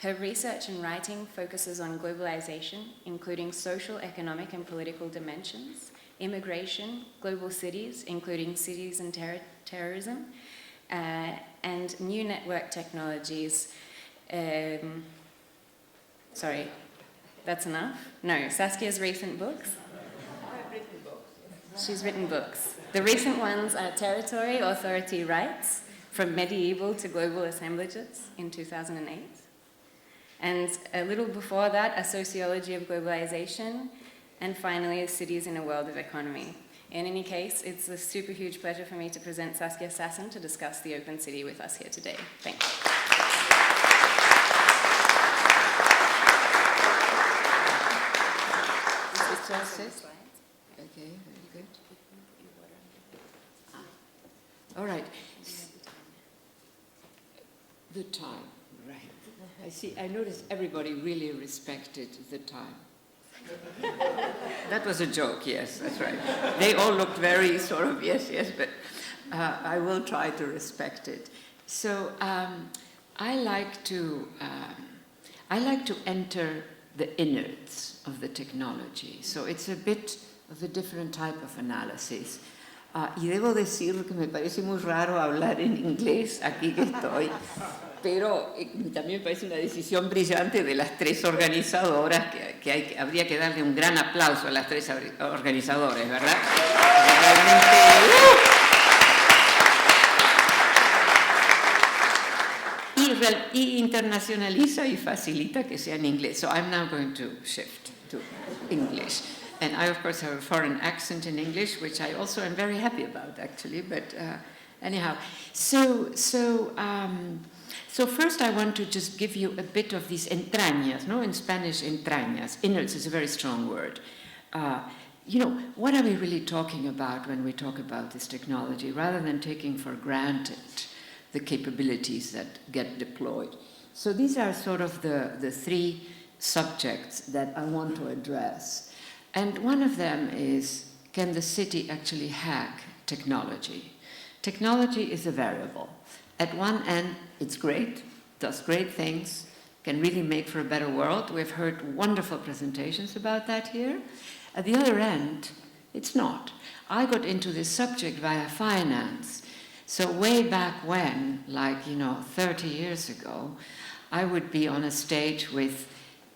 Her research and writing focuses on globalization, including social, economic, and political dimensions, immigration, global cities, including cities and terrorism, and new network technologies. Sorry, that's enough? No, Saskia's recent books. I've written books. She's written books. The recent ones are Territory, Authority, Rights, From Medieval to Global Assemblages in 2008. And a little before that, A Sociology of Globalization, and finally, Cities in a World of Economy. In any case, it's a super huge pleasure for me to present Saskia Sassen to discuss the Open City with us here today. Thanks. Okay, very good. All right. The time, right. I see, I noticed everybody really respected the time. That was a joke, yes, that's right. They all looked very sort of, yes, but I will try to respect it. So I like to enter the innards of the technology. So it's a bit of a different type of analysis. Y debo decir que me parece muy raro hablar en inglés aquí que estoy, pero también me parece una decisión brillante de las tres organizadoras, que habría que darle un gran aplauso a las tres organizadores, ¿verdad? Y internacionaliza y facilita que sea en inglés. So I'm now going to shift to English. And I, of course, have a foreign accent in English, which I also am very happy about, actually. But anyhow, so first I want to just give you a bit of these entrañas, no? In Spanish, entrañas. Innards is a very strong word. What are we really talking about when we talk about this technology, rather than taking for granted the capabilities that get deployed? So these are sort of the three subjects that I want to address. And one of them is, can the city actually hack technology? Technology is a variable. At one end, it's great, does great things, can really make for a better world. We've heard wonderful presentations about that here. At the other end, it's not. I got into this subject via finance. So way back when, 30 years ago, I would be on a stage with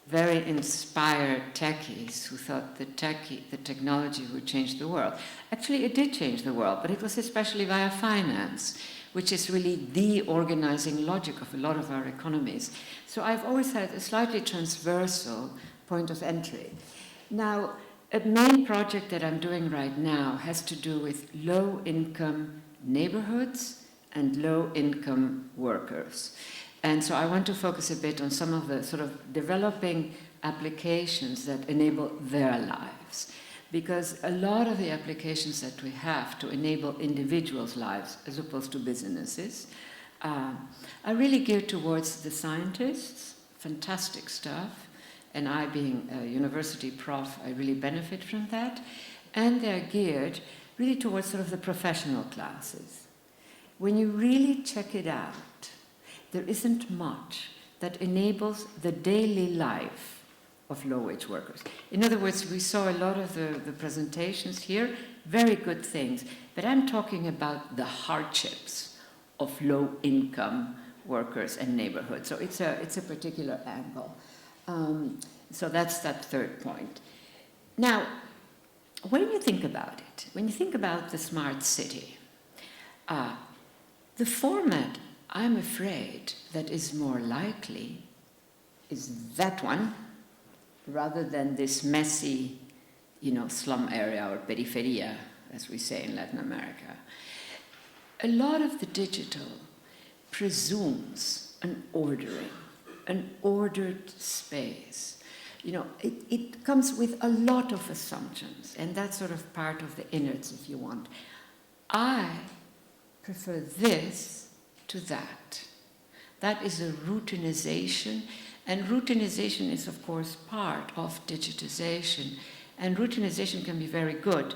very inspired techies who thought the technology would change the world. Actually, it did change the world, but it was especially via finance, which is really the organizing logic of a lot of our economies. So I've always had a slightly transversal point of entry. Now, a main project that I'm doing right now has to do with low-income neighborhoods and low-income workers. And so I want to focus a bit on some of the sort of developing applications that enable their lives. Because a lot of the applications that we have to enable individuals' lives, as opposed to businesses, are really geared towards the scientists, fantastic stuff, and I being a university prof, I really benefit from that, and they're geared really towards sort of the professional classes. When you really check it out, there isn't much that enables the daily life of low-wage workers. In other words, we saw a lot of the presentations here, very good things, but I'm talking about the hardships of low-income workers and neighborhoods. So it's a particular angle. So that's that third point. Now, when you think about it, when you think about the smart city, the format, I'm afraid, that is more likely is that one, rather than this messy, slum area or periferia, as we say in Latin America. A lot of the digital presumes an ordering, an ordered space. It comes with a lot of assumptions, and that's sort of part of the innards, if you want. I prefer this to that. That is a routinization, and routinization is, of course, part of digitization. And routinization can be very good,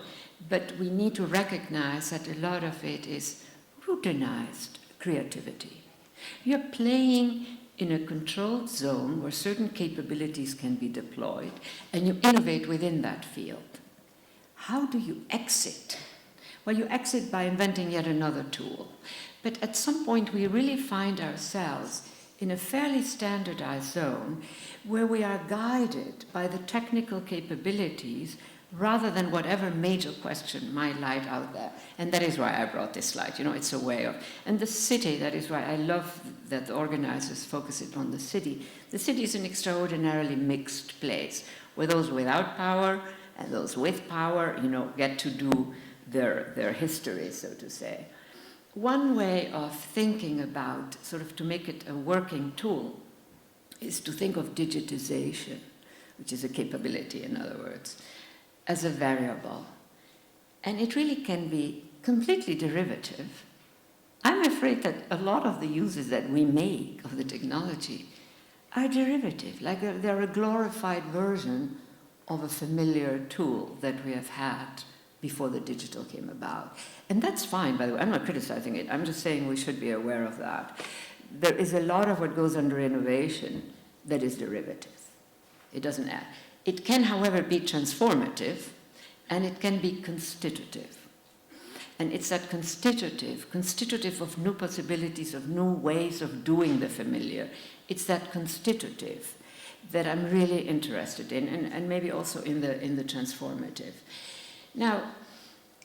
but we need to recognize that a lot of it is routinized creativity. You're playing in a controlled zone where certain capabilities can be deployed, and you innovate within that field. How do you exit? Well, you exit by inventing yet another tool. But at some point, we really find ourselves in a fairly standardized zone where we are guided by the technical capabilities rather than whatever major question might lie out there. And that is why I brought this slide. It's a way of... And the city, that is why I love that the organizers focus it on the city. The city is an extraordinarily mixed place, where those without power and those with power, get to do their history, so to say. One way of thinking about, sort of to make it a working tool, is to think of digitization, which is a capability, in other words, as a variable. And it really can be completely derivative. I'm afraid that a lot of the uses that we make of the technology are derivative, like they're a glorified version of a familiar tool that we have had before the digital came about. And that's fine, by the way. I'm not criticizing it. I'm just saying we should be aware of that. There is a lot of what goes under innovation that is derivative. It doesn't add. It can, however, be transformative, and it can be constitutive. And it's that constitutive of new possibilities, of new ways of doing the familiar. It's that constitutive that I'm really interested in, and maybe also in the transformative. Now,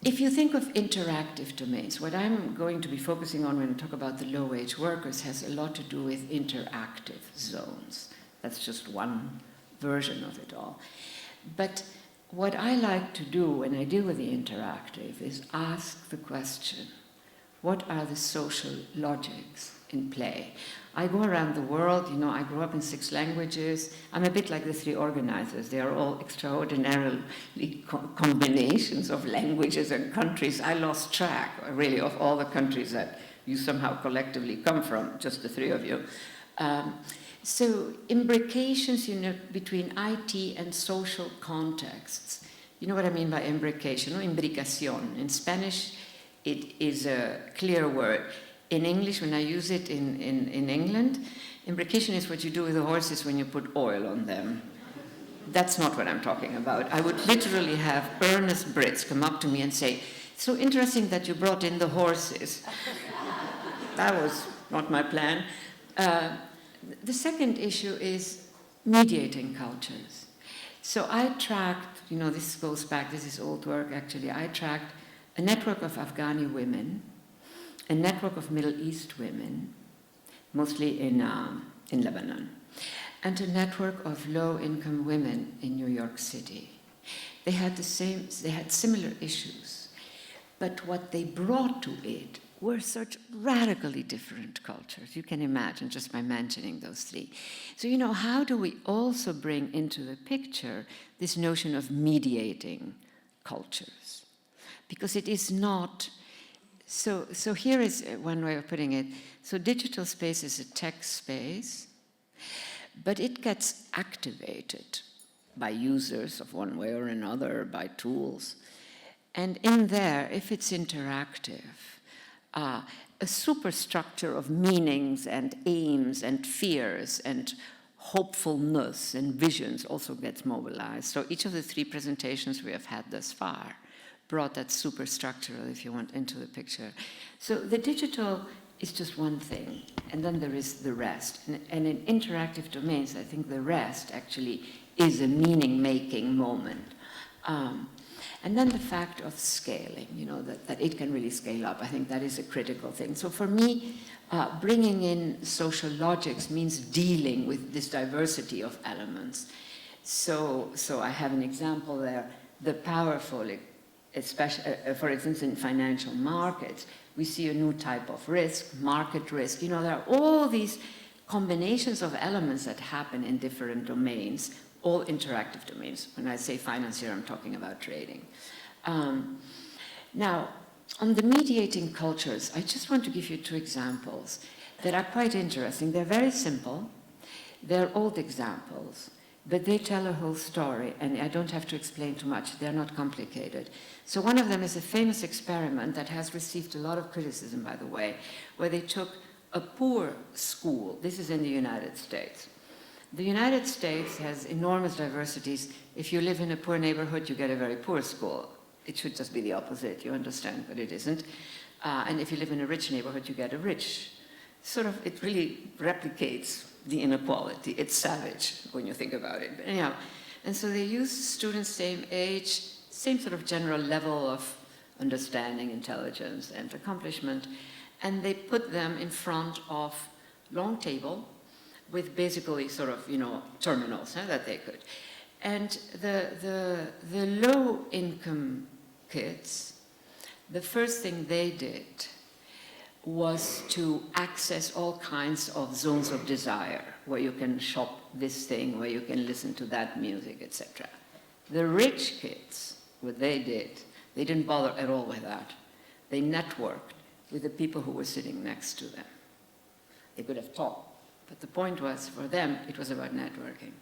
if you think of interactive domains, what I'm going to be focusing on when I talk about the low-wage workers has a lot to do with interactive zones. That's just one version of it all. But what I like to do when I deal with the interactive is ask the question, what are the social logics in play? I go around the world, I grew up in 6 languages. I'm a bit like the 3 organizers. They are all extraordinarily combinations of languages and countries. I lost track, really, of all the countries that you somehow collectively come from, just the 3 of you. So imbrications, between IT and social contexts. You know what I mean by imbrication, imbricación. In Spanish, it is a clear word. In English, when I use it in England, imbrication is what you do with the horses when you put oil on them. That's not what I'm talking about. I would literally have earnest Brits come up to me and say, so interesting that you brought in the horses. That was not my plan. The second issue is mediating cultures. So I tracked, this goes back, this is old work actually, I tracked a network of Afghani women, a network of Middle East women, mostly in Lebanon, and a network of low-income women in New York City. They had similar issues, but what they brought to it were such radically different cultures. You can imagine just by mentioning those 3. So, how do we also bring into the picture this notion of mediating cultures? Because it is not... So here is one way of putting it. So digital space is a text space, but it gets activated by users of one way or another, by tools. And in there, if it's interactive, a superstructure of meanings and aims and fears and hopefulness and visions also gets mobilized. So each of the 3 presentations we have had thus far brought that superstructural, if you want, into the picture. So the digital is just one thing, and then there is the rest. And in interactive domains, I think the rest actually is a meaning-making moment. And then the fact of scaling, that it can really scale up. I think that is a critical thing. So for me, bringing in social logics means dealing with this diversity of elements. So I have an example there. The powerful, especially, for instance, in financial markets, we see a new type of risk, market risk. There are all these combinations of elements that happen in different domains, all interactive domains. When I say finance here, I'm talking about trading. Now, on the mediating cultures, I just want to give you 2 examples that are quite interesting. They're very simple. They're old examples, but they tell a whole story, and I don't have to explain too much. They're not complicated. So one of them is a famous experiment that has received a lot of criticism, by the way, where they took a poor school, this is in the United States. The United States has enormous diversities. If you live in a poor neighborhood, you get a very poor school. It should just be the opposite, you understand, but it isn't. And if you live in a rich neighborhood, you get a rich. It really replicates the inequality. It's savage when you think about it. But anyhow, and so they use students same age, same sort of general level of understanding, intelligence, and accomplishment, and they put them in front of long table with basically terminals that they could. And the low-income kids, the first thing they did was to access all kinds of zones of desire, where you can shop this thing, where you can listen to that music, etc. The rich kids, what they did, they didn't bother at all with that. They networked with the people who were sitting next to them. They could have talked, but the point was, for them, it was about networking.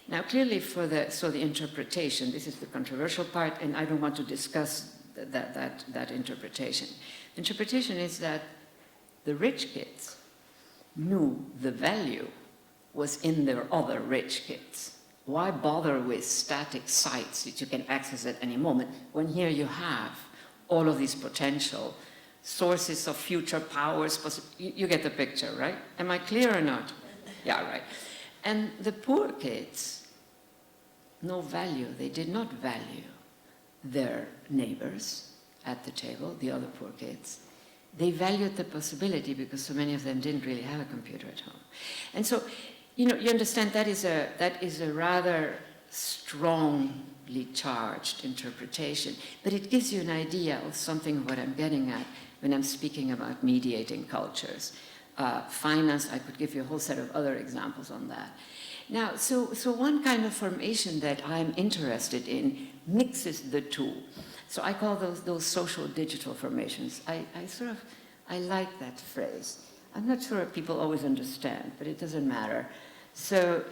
Now, clearly, the interpretation, this is the controversial part, and I don't want to discuss that interpretation. The interpretation is that the rich kids knew the value was in their other rich kids. Why bother with static sites that you can access at any moment, when here you have all of these potential sources of future powers? You get the picture, right? Am I clear or not? Yeah, right. And the poor kids, no value. They did not value their neighbors at the table, the other poor kids. They valued the possibility, because so many of them didn't really have a computer at home. And so, you understand that is a rather strongly charged interpretation, but it gives you an idea of something of what I'm getting at when I'm speaking about mediating cultures. Finance, I could give you a whole set of other examples on that. Now, so one kind of formation that I'm interested in mixes the two. So I call those social digital formations. I like that phrase. I'm not sure if people always understand, but it doesn't matter. So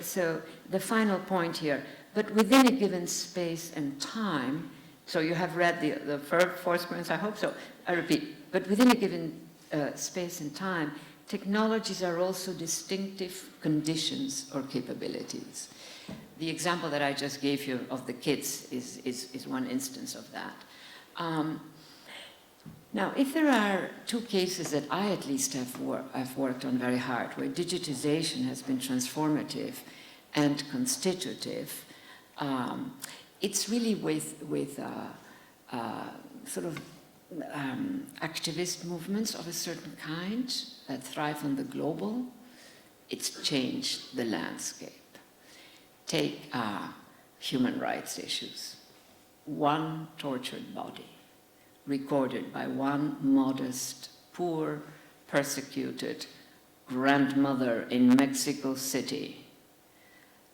the final point here, but within a given space and time, so you have read the four squares, I hope so. I repeat, but within a given space and time, technologies are also distinctive conditions or capabilities. The example that I just gave you of the kids is one instance of that. Now, if there are two cases that I at least have worked on very hard, where digitization has been transformative and constitutive, it's really with activist movements of a certain kind that thrive on the global. It's changed the landscape. Take human rights issues. One tortured body, recorded by one modest, poor, persecuted grandmother in Mexico City,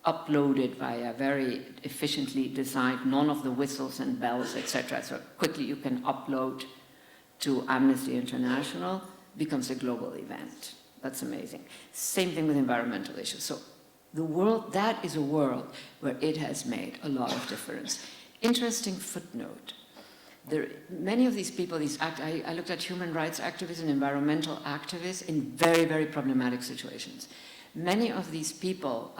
uploaded by a very efficiently designed, none of the whistles and bells, etc. So quickly you can upload to Amnesty International, becomes a global event. That's amazing. Same thing with environmental issues. So the world, that is a world where it has made a lot of difference. Interesting footnote. Many of these people, I looked at human rights activists and environmental activists in very, very problematic situations. Many of these people,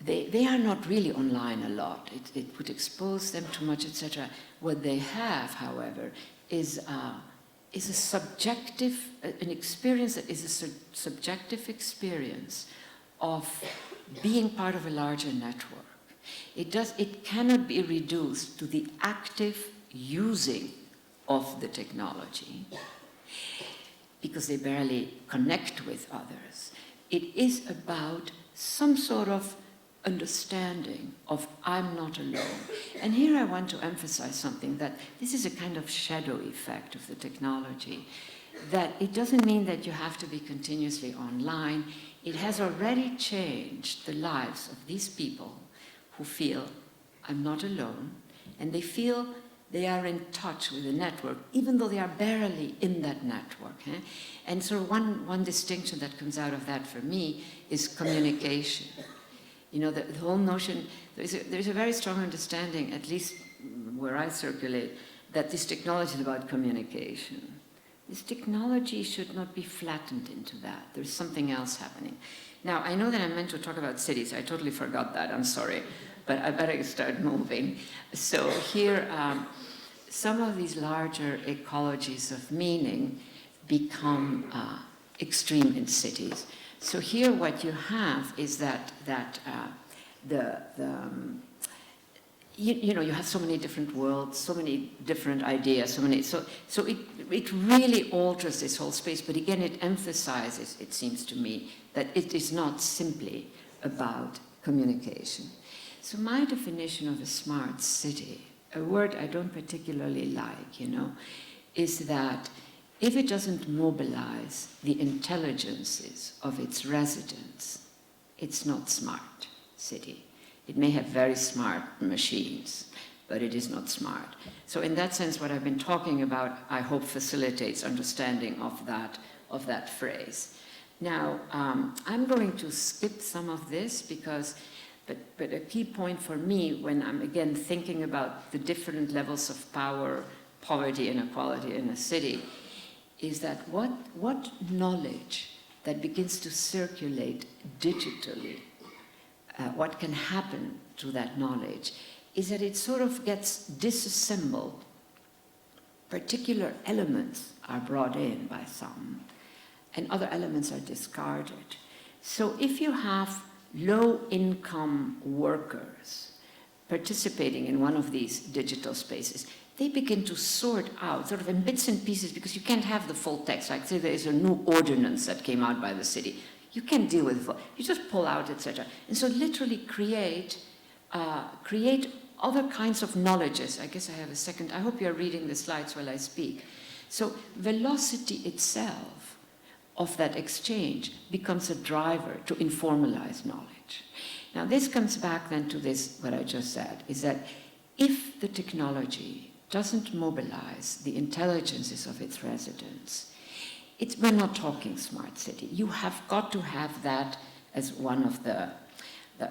they are not really online a lot. It would expose them too much, etc. What they have, however, is an experience that is a subjective experience of being part of a larger network. It cannot be reduced to the active using of the technology, because they barely connect with others. It is about some sort of understanding of I'm not alone. And here I want to emphasize something, that this is a kind of shadow effect of the technology, that it doesn't mean that you have to be continuously online. It has already changed the lives of these people who feel I'm not alone, and they feel they are in touch with the network, even though they are barely in that network. And so one distinction that comes out of that for me is communication. The whole notion, there's a very strong understanding, at least where I circulate, that this technology is about communication. this technology should not be flattened into that. There's something else happening. Now, I know that I meant to talk about cities. I totally forgot that. I'm sorry. But I better start moving. So here, some of these larger ecologies of meaning become extreme in cities. So here what you have is that you have so many different worlds, so many different ideas, so it really alters this whole space. But again, it emphasizes, it seems to me, that it is not simply about communication. So my definition of a smart city, a word I don't particularly like, is that if it doesn't mobilize the intelligences of its residents, it's not smart city. It may have very smart machines, but it is not smart. So in that sense, what I've been talking about, I hope facilitates understanding of that phrase. Now, I'm going to skip some of this but a key point for me when I'm again thinking about the different levels of power, poverty, inequality in a city, is that what knowledge that begins to circulate digitally, what can happen to that knowledge is that it sort of gets disassembled. Particular elements are brought in by some, and other elements are discarded. So if you have low-income workers participating in one of these digital spaces, they begin to sort out, sort of in bits and pieces, because you can't have the full text. Like, say there is a new ordinance that came out by the city. You can't deal with it. You just pull out, etc. And so literally create other kinds of knowledges. I guess I have a second. I hope you're reading the slides while I speak. So velocity itself of that exchange becomes a driver to informalize knowledge. Now this comes back then to this, what I just said, is that if the technology doesn't mobilize the intelligences of its residents, we're not talking smart city. You have got to have that as one of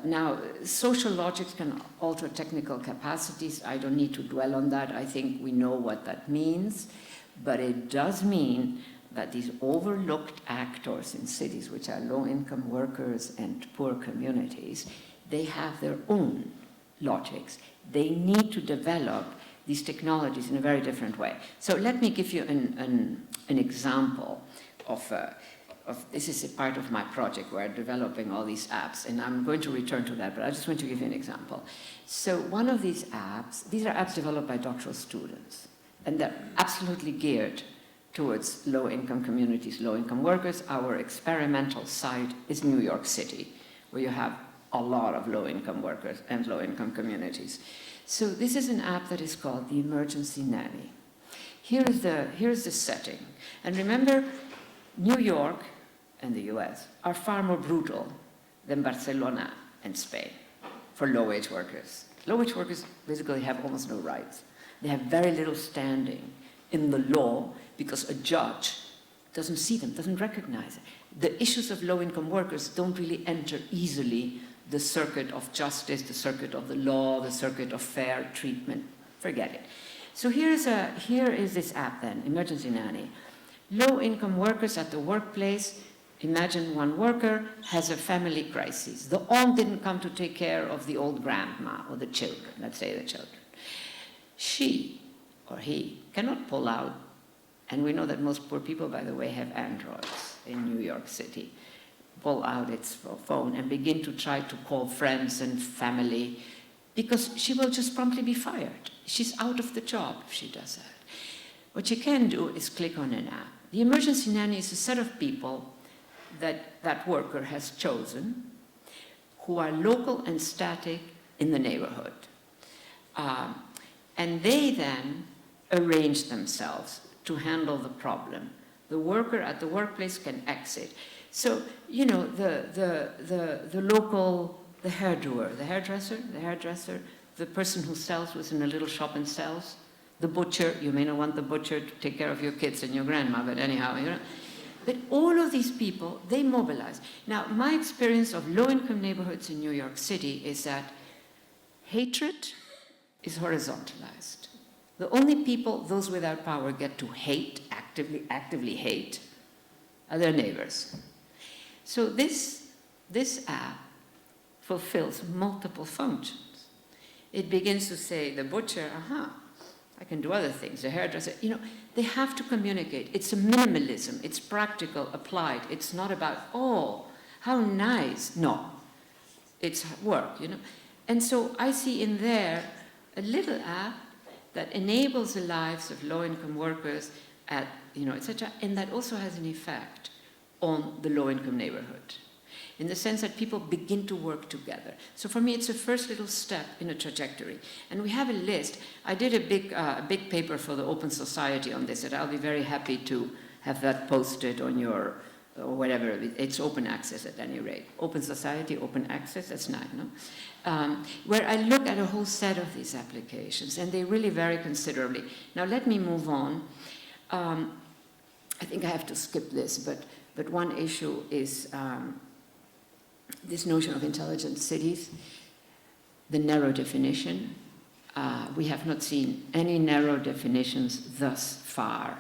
now, social logics can alter technical capacities. I don't need to dwell on that. I think we know what that means. But it does mean that these overlooked actors in cities, which are low-income workers and poor communities, they have their own logics. They need to develop these technologies in a very different way. So let me give you an example of this is a part of my project where I'm developing all these apps, and I'm going to return to that, but I just want to give you an example. So one of these apps, these are apps developed by doctoral students, and they're absolutely geared towards low-income communities, low-income workers. Our experimental site is New York City, where you have a lot of low-income workers and low-income communities. So this is an app that is called the Emergency Nanny. Here's the setting. And remember, New York and the US are far more brutal than Barcelona and Spain for low-wage workers. Low-wage workers basically have almost no rights. They have very little standing in the law because a judge doesn't see them, doesn't recognize it. The issues of low-income workers don't really enter easily the circuit of justice, the circuit of the law, the circuit of fair treatment. Forget it. So here is this app then, Emergency Nanny. Low-income workers at the workplace. Imagine one worker has a family crisis. The aunt didn't come to take care of the old grandma or the children, let's say the children. She or he cannot pull out, and we know that most poor people, by the way, have Androids in New York City, pull out its phone and begin to try to call friends and family, because she will just promptly be fired. She's out of the job if she does that. What you can do is click on an app. The Emergency Nanny is a set of people that worker has chosen who are local and static in the neighborhood. And they then arrange themselves to handle the problem. The worker at the workplace can exit. So, you know, the local, the hairdresser, the person who sells, who's in a little shop and sells, the butcher, you may not want the butcher to take care of your kids and your grandma, but anyhow, you know. But all of these people, they mobilize. Now, my experience of low-income neighborhoods in New York City is that hatred is horizontalized. The only people, those without power, get to hate actively actively hate are their neighbors. So this app fulfills multiple functions. It begins to say, the butcher, I can do other things. The hairdresser, they have to communicate. It's a minimalism. It's practical, applied. It's not about, oh, how nice. No, it's work, And so I see in there a little app that enables the lives of low-income workers at, etc., and that also has an effect on the low-income neighborhood, in the sense that people begin to work together. So for me, it's a first little step in a trajectory. And we have a list. I did a big paper for the Open Society on this, and I'll be very happy to have that posted on your, or whatever. It's open access at any rate. Open Society, open access, that's nice, no? Where I look at a whole set of these applications, and they really vary considerably. Now let me move on. I think I have to skip this, but one issue is this notion of intelligent cities, the narrow definition. We have not seen any narrow definitions thus far.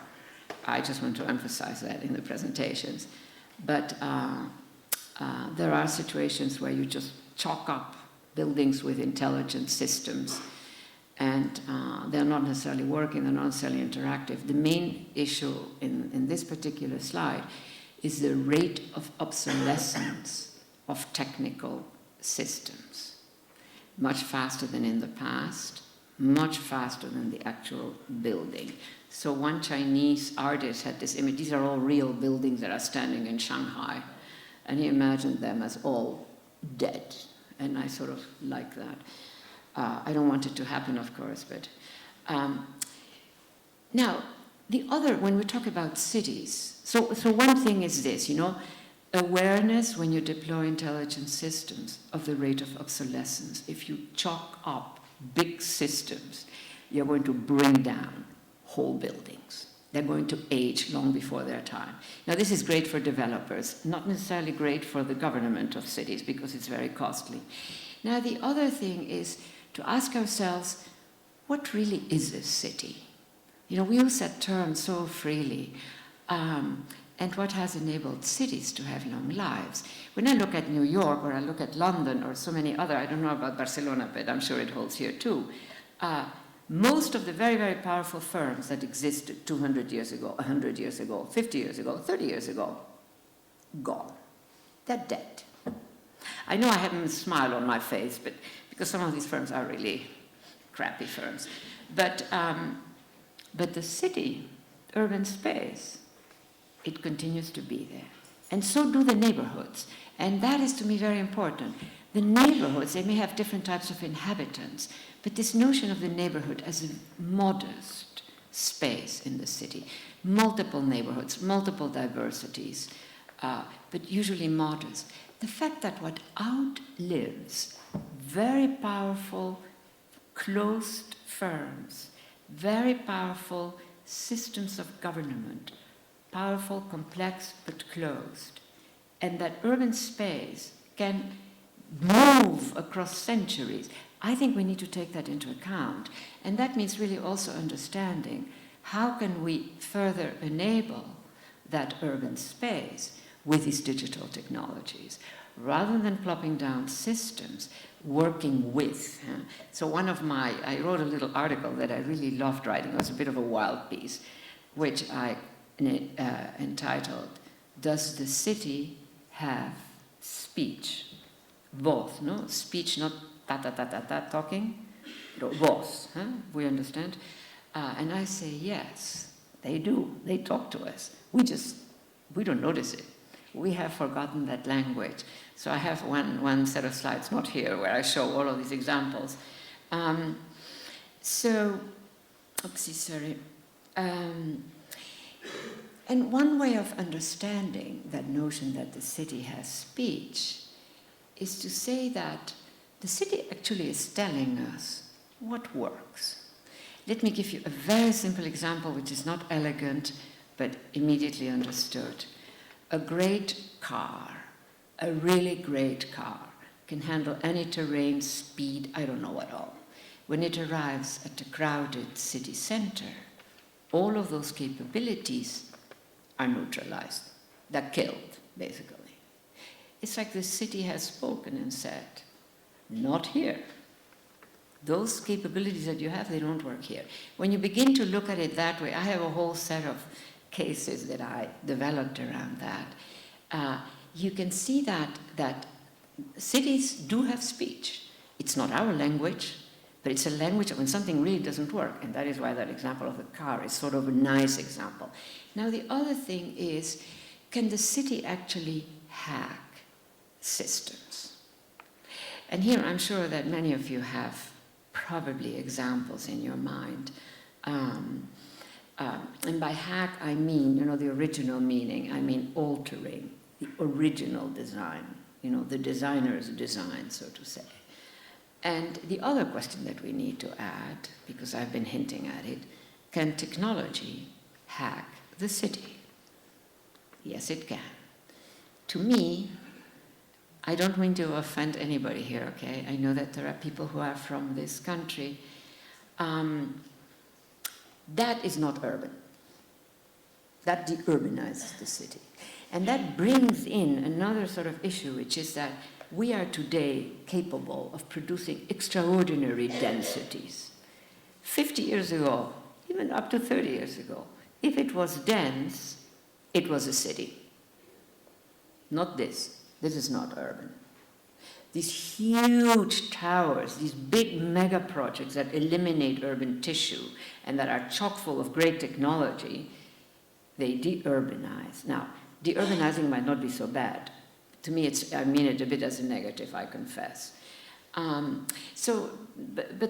I just want to emphasize that in the presentations. But there are situations where you just chalk up buildings with intelligent systems, and they're not necessarily working, they're not necessarily interactive. The main issue in this particular slide is the rate of obsolescence of technical systems. Much faster than in the past, much faster than the actual building. So one Chinese artist had this image. These are all real buildings that are standing in Shanghai, and he imagined them as all dead, and I sort of like that. I don't want it to happen, of course, but now the other, when we talk about cities, so one thing is this, awareness when you deploy intelligent systems of the rate of obsolescence. If you chalk up big systems, you're going to bring down whole buildings. They're going to age long before their time. Now, this is great for developers, not necessarily great for the government of cities because it's very costly. Now, the other thing is to ask ourselves, what really is a city? We use that term so freely. And what has enabled cities to have long lives. When I look at New York, or I look at London, or so many other, I don't know about Barcelona, but I'm sure it holds here too, most of the very, very powerful firms that existed 200 years ago, 100 years ago, 50 years ago, 30 years ago, gone. They're dead. I know I haven't a smile on my face, but because some of these firms are really crappy firms. But the city, urban space, it continues to be there. And so do the neighborhoods. And that is, to me, very important. The neighborhoods, they may have different types of inhabitants, but this notion of the neighborhood as a modest space in the city, multiple neighborhoods, multiple diversities, but usually modest. The fact that what outlives very powerful, closed firms, very powerful systems of government, powerful, complex, but closed, and that urban space can move across centuries. I think we need to take that into account. And that means really also understanding how can we further enable that urban space with these digital technologies, rather than plopping down systems, working with. So I wrote a little article that I really loved writing. It was a bit of a wild piece, which I entitled, "Does the City Have Speech?" Voz, no? Speech, not ta-ta-ta-ta-ta talking, but voz, we understand? And I say, yes, they do. They talk to us. We don't notice it. We have forgotten that language. So I have one set of slides, not here, where I show all of these examples. And one way of understanding that notion that the city has speech is to say that the city actually is telling us what works. Let me give you a very simple example, which is not elegant, but immediately understood. A great car, a really great car, can handle any terrain, speed, I don't know what all. When it arrives at a crowded city center, all of those capabilities are neutralized. They're killed, basically. It's like the city has spoken and said, not here. Those capabilities that you have, they don't work here. When you begin to look at it that way, I have a whole set of cases that I developed around that. You can see that cities do have speech. It's not our language, but it's a language when something really doesn't work. And that is why that example of the car is sort of a nice example. Now, the other thing is, can the city actually hack systems? And here I'm sure that many of you have probably examples in your mind. And by hack, I mean, the original meaning. I mean altering the original design, the designer's design, so to say. And the other question that we need to add, because I've been hinting at it, can technology hack the city? Yes, it can. To me, I don't mean to offend anybody here, okay? I know that there are people who are from this country. That is not urban. That de-urbanizes the city. And that brings in another sort of issue, which is that we are today capable of producing extraordinary densities. 50 years ago, even up to 30 years ago, if it was dense, it was a city. Not this. This is not urban. These huge towers, these big mega projects that eliminate urban tissue and that are chock full of great technology, they de-urbanize. Now, de-urbanizing might not be so bad. To me, I mean it a bit as a negative, I confess. But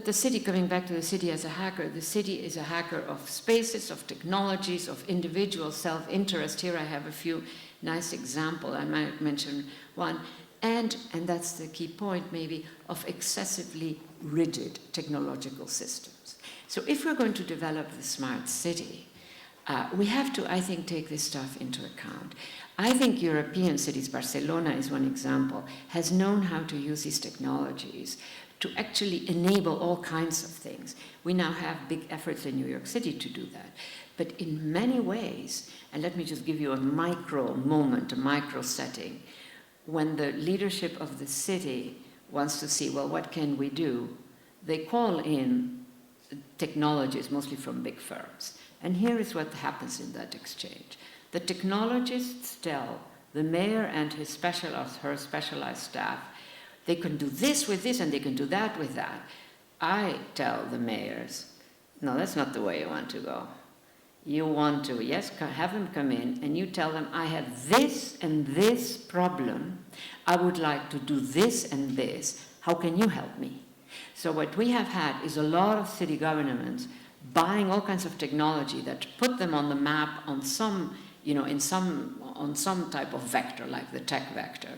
the city, coming back to the city as a hacker, the city is a hacker of spaces, of technologies, of individual self-interest. Here I have a few nice examples. I might mention one. And that's the key point, maybe, of excessively rigid technological systems. So if we're going to develop the smart city, we have to, I think, take this stuff into account. I think European cities, Barcelona is one example, has known how to use these technologies to actually enable all kinds of things. We now have big efforts in New York City to do that. But in many ways, and let me just give you a micro moment, a micro setting, when the leadership of the city wants to see, well, what can we do? They call in technologists, mostly from big firms. And here is what happens in that exchange. The technologists tell the mayor and his her specialized staff, they can do this with this and they can do that with that. I tell the mayors, no, that's not the way you want to go. You want to, yes, have them come in and you tell them, I have this and this problem. I would like to do this and this. How can you help me? So what we have had is a lot of city governments buying all kinds of technology that put them on the map on some, on some type of vector, like the tech vector.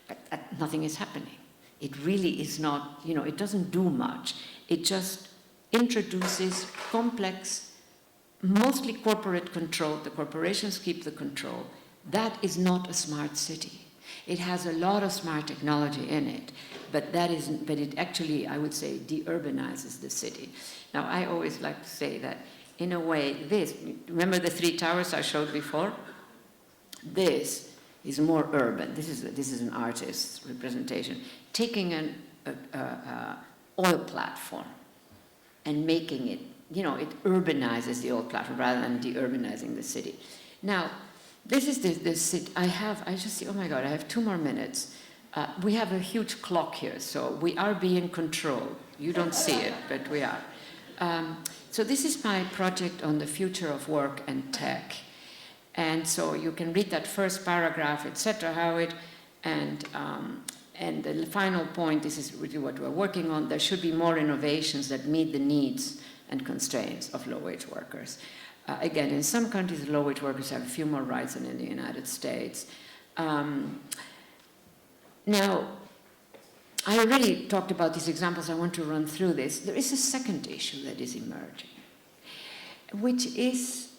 But nothing is happening. It really is not, it doesn't do much. It just introduces complex, mostly corporate control. The corporations keep the control. That is not a smart city. It has a lot of smart technology in it, but it actually, I would say, de-urbanizes the city. Now, I always like to say that, in a way, remember the 3 towers I showed before? This is more urban. This is an artist's representation. Taking an oil platform and making it, it urbanizes the old platform rather than de-urbanizing the city. Now, this is the city. I just see, oh my God, I have 2 more minutes. We have a huge clock here, so we are being controlled. You don't see it, but we are. So this is my project on the future of work and tech. And so you can read that first paragraph, etc., and the final point, this is really what we're working on. There should be more innovations that meet the needs and constraints of low-wage workers. Again, in some countries, low-wage workers have a few more rights than in the United States. Now, I already talked about these examples. I want to run through this. There is a second issue that is emerging, which is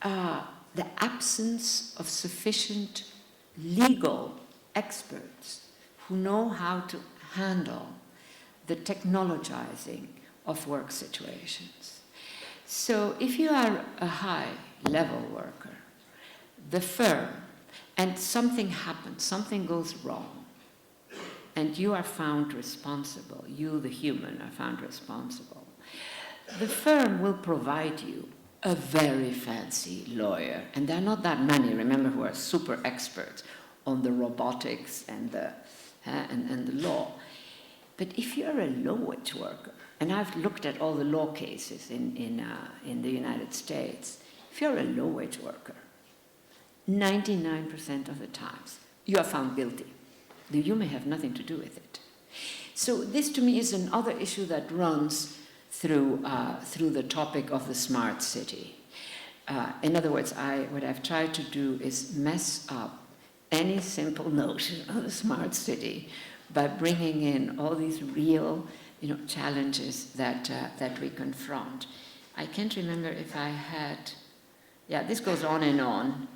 the absence of sufficient legal experts who know how to handle the technologizing of work situations. So if you are a high-level worker, the firm, and something happens, something goes wrong, and you are found responsible, you, the human, are found responsible, the firm will provide you a very fancy lawyer. And there are not that many, remember, who are super experts on the robotics and the law. But if you're a low-wage worker, and I've looked at all the law cases in the United States, if you're a low-wage worker, 99% of the times, you are found guilty. You may have nothing to do with it. So this, to me, is another issue that runs through the topic of the smart city. In other words, what I've tried to do is mess up any simple notion of the smart city by bringing in all these real, challenges that we confront. I can't remember if I had. Yeah, this goes on and on.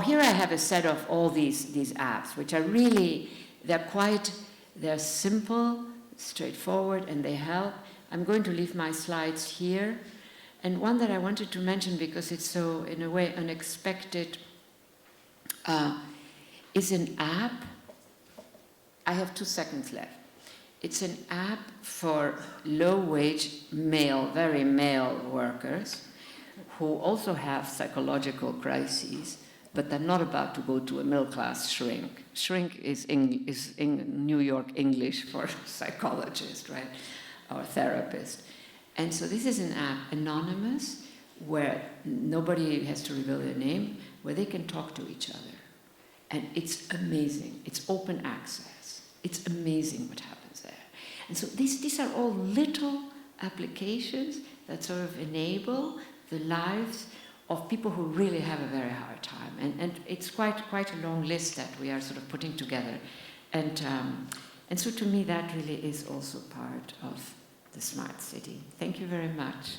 Here I have a set of all these apps, which are really, they're simple, straightforward, and they help. I'm going to leave my slides here. And one that I wanted to mention, because it's so, in a way, unexpected, is an app. I have 2 seconds left. It's an app for low-wage male, very male workers who also have psychological crises, but they're not about to go to a middle-class shrink. Shrink is in New York English for psychologist, right, or therapist. And so this is an app, anonymous, where nobody has to reveal their name, where they can talk to each other. And it's amazing. It's open access. It's amazing what happens there. And so these are all little applications that sort of enable the lives of people who really have a very hard time. And it's quite a long list that we are sort of putting together. And so to me, that really is also part of the smart city. Thank you very much.